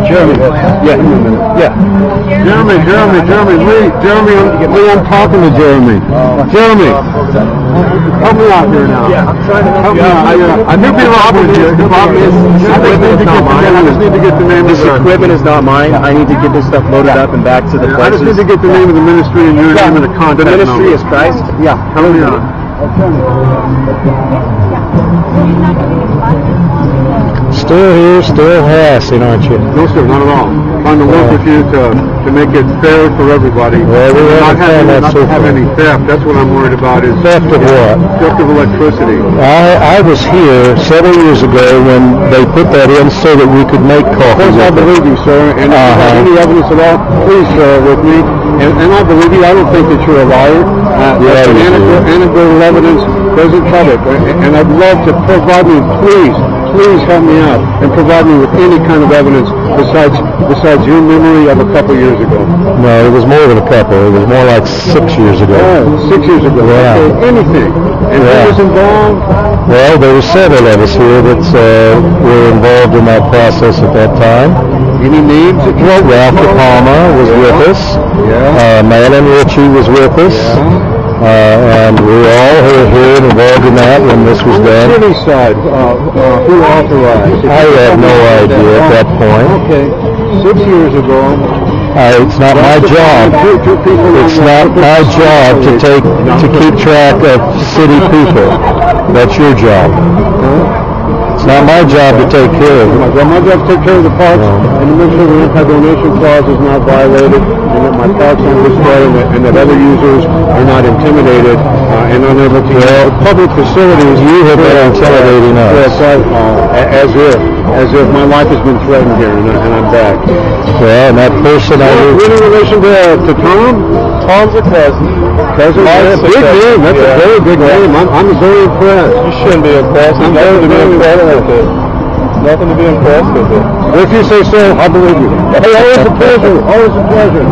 Jeremy. Yeah. Jeremy, I'm talking to Jeremy. Jeremy, help me out here now. Yeah, I'm trying to help you out. I think the problem here. The problem is I just need to get the name. This equipment is not mine. I need to get this stuff loaded up and back to the places. I just need to get the name of the ministry and your name and the contact number. The ministry is Christ. Yeah, help me out. Still here, still harassing, aren't you? No, sir, not at all. Trying to work with you to make it fair for everybody. Well, not to have any theft. That's what I'm worried about. Is theft of what? Theft of electricity. I was here several years ago when they put that in so that we could make coffee. Of course, I believe you, sir. And if you have any evidence at all, please share it with me. And I believe you. I don't think that you're a liar. Anecdotal evidence doesn't cut it. And I'd love to provide me, please help me out and provide me with any kind of evidence besides your memory of a couple years ago. No, it was more than a couple. It was more like 6 years ago. Oh, 6 years ago. Yeah. Okay, anything. And who was involved? Well, there were several of us here that were involved in that process at that time. Any names? Well, Ralph Palmer was with us. Yeah. Madeline Ritchie was with us. Yeah. And we all were here and involved in that when this was done. On the city side, who authorized? I had no idea at that point. Okay, 6 years ago. It's not my job. It's not my job to keep track of city people. That's your job. It's not my job to take care of it. My job is to take care of the parks and to make sure the anti-donation clause is not violated and that my parks are display and that other users are not intimidated and unable to use public facilities. You have been intimidating us. As if my life has been threatened here and I'm back. Well, and that person in relation to Tom? Tom's a cousin. Cousin? That's a big name. That's a very big name. I'm very impressed. You shouldn't be impressed. I'm very impressed with it. Nothing to be impressed with it. If you say so, I believe you. Hey, always a pleasure. Always a pleasure.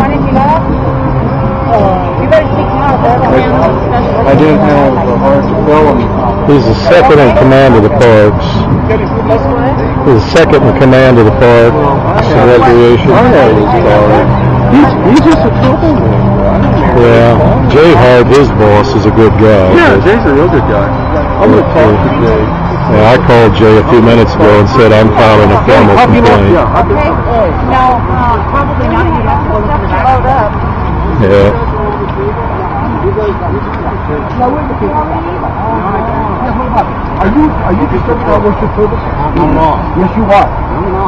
I didn't have the heart to tell him. He's the second in command of the parks. He's the second in command of the parks and recreation. He's just a troublemaker. Yeah. Jay Hart, his boss, is a good guy. Yeah, Jay's a real good guy. I'm going to talk to Jay. Yeah, I called Jay a few minutes ago and said I'm filing a formal complaint. No, probably not. You have to go look at up. Yeah. Are you disturbed by worship service? I'm wrong. Yes, you are.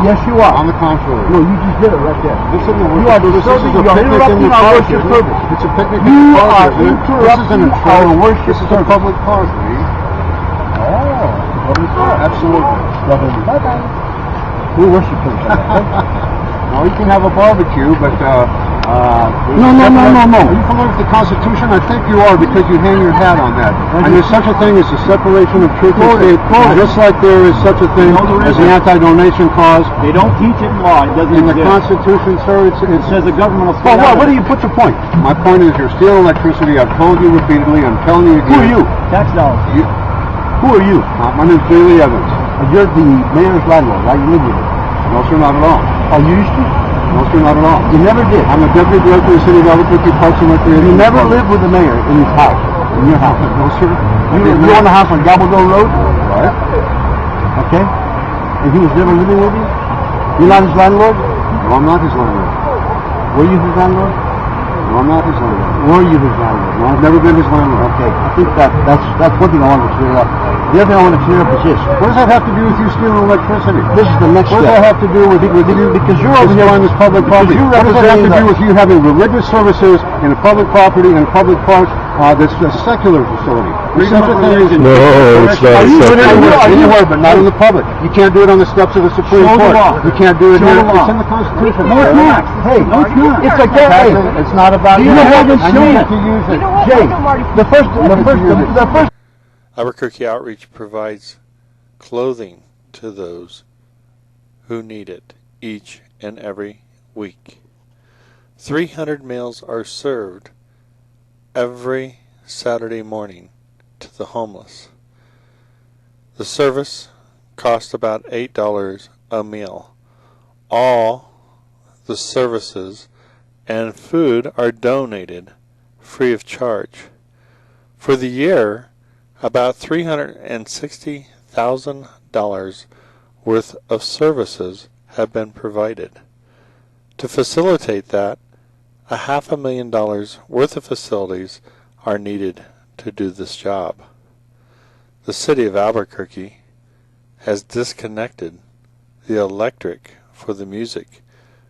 Yes, you are. On the contrary. No, you just did it right there. This is interrupting our worship service. It's a picnic. You are interrupting our worship service. This is a public park, Lee. Oh, public park. Absolutely. Bye-bye. We're worship service. No, you can have a barbecue, but No. Are you familiar with the Constitution? I think you are because you hang your hat on that. And there's such a thing as the separation of church and state, just like there is such a thing as the anti-donation clause. They don't teach it in law. It doesn't in the Constitution, sir. It says the government will. Well, what do you put your point? My point is you're stealing electricity. I've told you repeatedly. I'm telling you again. Who are you? Tax dollars. Who are you? My name is J. Lee Evans. You're the mayor's landlord, right? You live here. No, sir, not at all. Oh, you used to? No, sir, not at all. You never did. I'm the deputy director of the city of Albuquerque Parks and Recreation. You never lived with the mayor in his house, in your house. No, sir. You own a house on Gabaldon Road? Right. Okay. And he was never living with you? You're not his landlord? No, I'm not his landlord. Were you his landlord? No, I'm not his landlord. Were you his landlord? No, I've never been his landlord. Okay. I think that's one thing I want to clear up. The other thing I want to clear up is this. What does that have to do with you stealing electricity? This is the next step. What does that have to do with you? Because you're over here on this public property. What does that have to do with you having religious services in a public property and public parks that's a secular facility? There's such a thing as no, it's not secular. Anywhere, but not in the public. You can't do it on the steps of the Supreme Court. You can't do it here. It's in the Constitution. No, it's not. Hey, no, it's not. It's a gateway. It's not about you. You haven't shown it. Jay, the first. Albuquerque Outreach provides clothing to those who need it each and every week. 300 meals are served every Saturday morning to the homeless. The service costs about $8 a meal, all the services and food are donated free of charge. For the year, about $360,000 worth of services have been provided. To facilitate that, $500,000 worth of facilities are needed to do this job. The city of Albuquerque has disconnected the electric for the music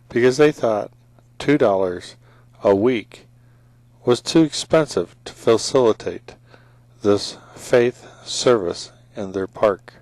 because they thought $2 a week was too expensive to facilitate this faith service in their park.